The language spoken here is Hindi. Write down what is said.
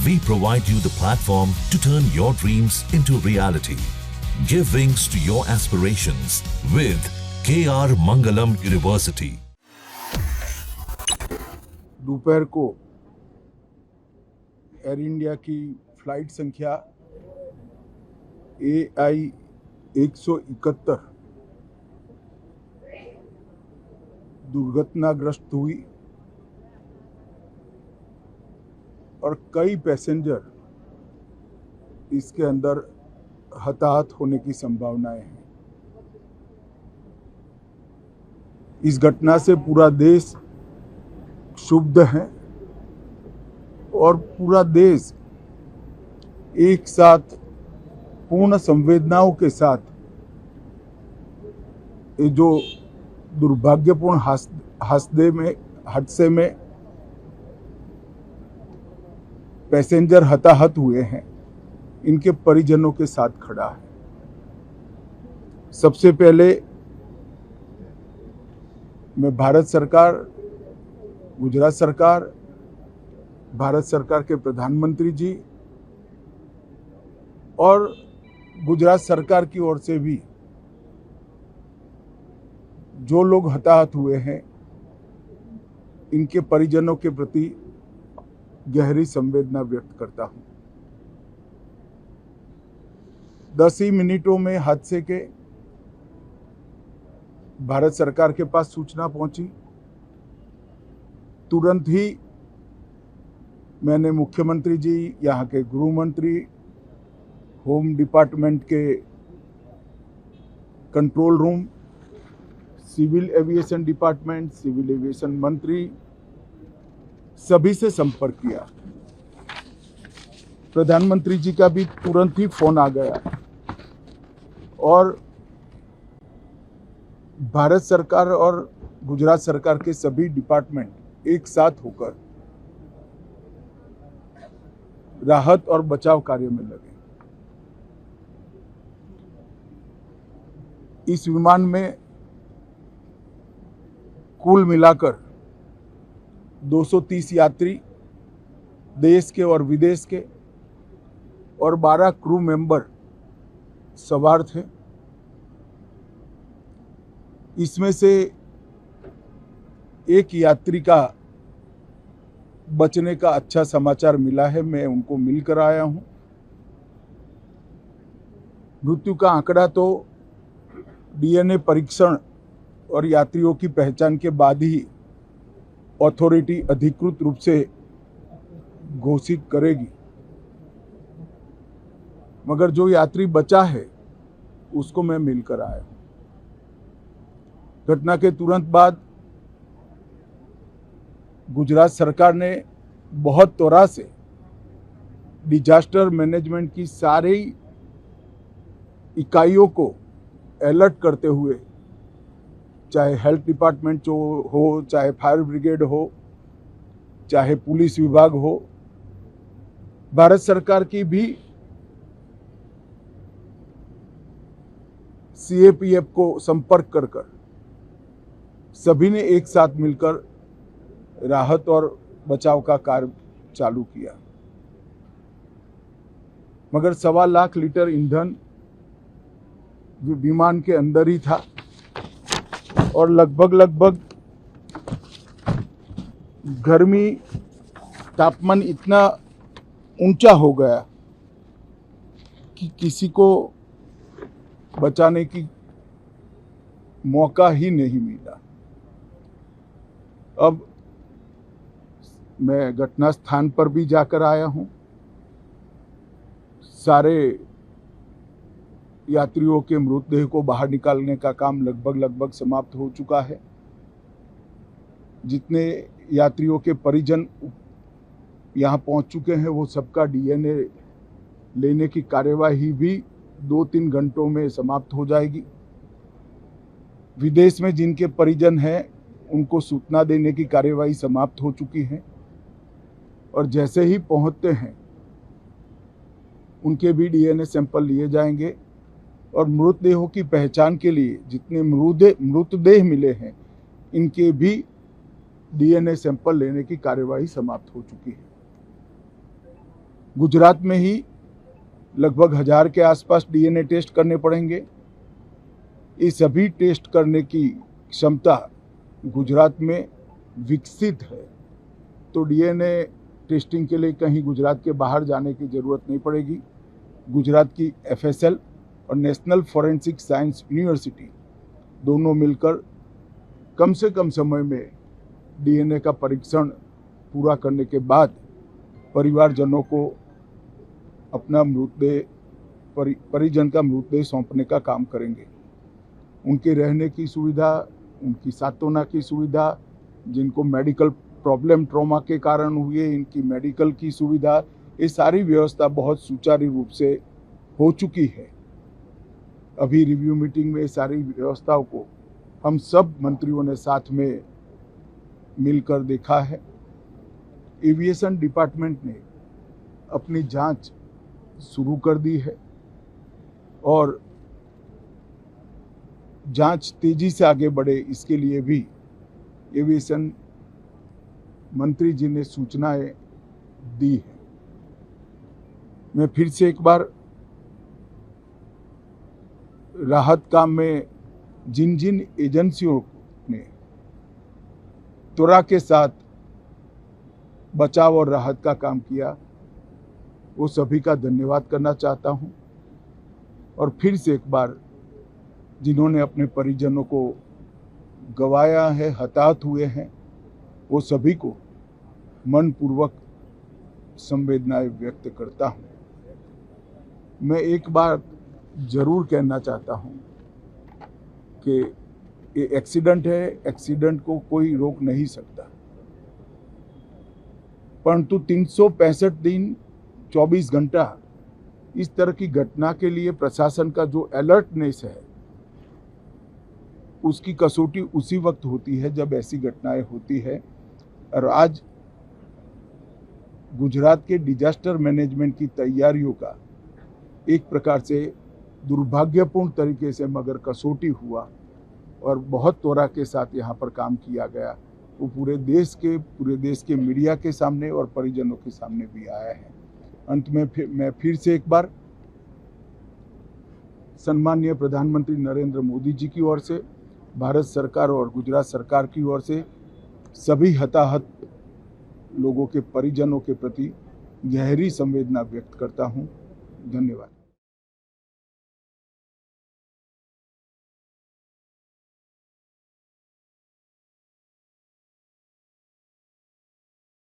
We provide you the platform to turn your dreams into reality. Give wings to your aspirations with KR Mangalam University. दोपहर को एयर इंडिया की फ्लाइट संख्या AI 171 दुर्घटनाग्रस्त हुई और कई पैसेंजर इसके अंदर हताहत होने की संभावनाएं हैं। इस घटना से पूरा देश क्षुब्ध है और पूरा देश एक साथ पूर्ण संवेदनाओं के साथ ये जो दुर्भाग्यपूर्ण हादसे में पैसेंजर हताहत हुए हैं, इनके परिजनों के साथ खड़ा है। सबसे पहले मैं भारत सरकार, गुजरात सरकार, भारत सरकार के प्रधानमंत्री जी और गुजरात सरकार की ओर से भी जो लोग हताहत हुए हैं, इनके परिजनों के प्रति गहरी संवेदना व्यक्त करता हूं। 10 ही मिनटों में हादसे के भारत सरकार के पास सूचना पहुंची। तुरंत ही मैंने मुख्यमंत्री जी, यहाँ के गृह मंत्री, होम डिपार्टमेंट के control room, civil aviation department, civil aviation मंत्री, सभी से संपर्क किया। प्रधानमंत्री जी का भी तुरंत ही फोन आ गया और भारत सरकार और गुजरात सरकार के सभी डिपार्टमेंट एक साथ होकर राहत और बचाव कार्य में लगे। इस विमान में कुल मिलाकर 230 यात्री देश के और विदेश के और 12 क्रू मेंबर सवार थे। इसमें से एक यात्री का बचने का अच्छा समाचार मिला है, मैं उनको मिलकर आया हूं। मृत्यु का आंकड़ा तो DNA परीक्षण और यात्रियों की पहचान के बाद ही अथॉरिटी अधिकृत रूप से घोषित करेगी, मगर जो यात्री बचा है उसको मैं मिलकर आया हूं। घटना के तुरंत बाद गुजरात सरकार ने बहुत त्वरा से डिजास्टर मैनेजमेंट की सारी इकाइयों को अलर्ट करते हुए, चाहे हेल्थ डिपार्टमेंट जो हो, चाहे फायर ब्रिगेड हो, चाहे पुलिस विभाग हो, भारत सरकार की भी CAPF को संपर्क कर सभी ने एक साथ मिलकर राहत और बचाव का कार्य चालू किया। मगर 1.25 लाख लीटर ईंधन विमान के अंदर ही था और लगभग गर्मी, तापमान इतना ऊंचा हो गया कि किसी को बचाने की मौका ही नहीं मिला। अब मैं घटना स्थान पर भी जाकर आया हूं। सारे यात्रियों के मृतदेह को बाहर निकालने का काम लगभग समाप्त हो चुका है। जितने यात्रियों के परिजन यहाँ पहुँच चुके हैं, वो सबका DNA लेने की कार्यवाही भी 2-3 घंटों में समाप्त हो जाएगी। विदेश में जिनके परिजन हैं, उनको सूचना देने की कार्यवाही समाप्त हो चुकी है और जैसे ही पहुँचते हैं उनके भी DNA सैंपल लिए जाएंगे और मृतदेहों की पहचान के लिए जितने मृतदेह मिले हैं, इनके भी DNA सैंपल लेने की कार्यवाही समाप्त हो चुकी है। गुजरात में ही लगभग 1000 के आसपास डीएनए टेस्ट करने पड़ेंगे। ये सभी टेस्ट करने की क्षमता गुजरात में विकसित है, तो डीएनए टेस्टिंग के लिए कहीं गुजरात के बाहर जाने की ज़रूरत नहीं पड़ेगी। गुजरात की एफएसएल और नेशनल फॉरेंसिक साइंस यूनिवर्सिटी दोनों मिलकर कम से कम समय में डीएनए का परीक्षण पूरा करने के बाद परिवारजनों को अपना मृतदेह परिजन का मृतदेह सौंपने का काम करेंगे। उनके रहने की सुविधा, उनकी सांत्वना की सुविधा, जिनको मेडिकल प्रॉब्लम ट्रॉमा के कारण हुए, इनकी मेडिकल की सुविधा, ये सारी व्यवस्था बहुत सुचारू रूप से हो चुकी है। अभी रिव्यू मीटिंग में सारी व्यवस्थाओं को हम सब मंत्रियों ने साथ में मिलकर देखा है। एविएशन डिपार्टमेंट ने अपनी जांच शुरू कर दी है और जांच तेजी से आगे बढ़े, इसके लिए भी एविएशन मंत्री जी ने सूचनाएं दी है। मैं फिर से एक बार राहत काम में जिन जिन एजेंसियों ने त्वरा के साथ बचाव और राहत का काम किया, वो सभी का धन्यवाद करना चाहता हूं। और फिर से एक बार जिन्होंने अपने परिजनों को गंवाया है, हताहत हुए हैं, वो सभी को मनपूर्वक संवेदनाएं व्यक्त करता हूं। मैं एक बार जरूर कहना चाहता हूं कि ये एक्सीडेंट है, एक्सीडेंट को कोई रोक नहीं सकता, परंतु 365 दिन 24 घंटा इस तरह की घटना के लिए प्रशासन का जो अलर्टनेस है, उसकी कसौटी उसी वक्त होती है जब ऐसी घटनाएं होती है। और आज गुजरात के डिजास्टर मैनेजमेंट की तैयारियों का एक प्रकार से दुर्भाग्यपूर्ण तरीके से मगर कसौटी हुआ और बहुत त्वरा के साथ यहाँ पर काम किया गया, वो पूरे देश के मीडिया के सामने और परिजनों के सामने भी आया है। अंत में मैं फिर से एक बार सम्माननीय प्रधानमंत्री नरेंद्र मोदी जी की ओर से, भारत सरकार और गुजरात सरकार की ओर से सभी हताहत लोगों के परिजनों के प्रति गहरी संवेदना व्यक्त करता हूं। धन्यवाद।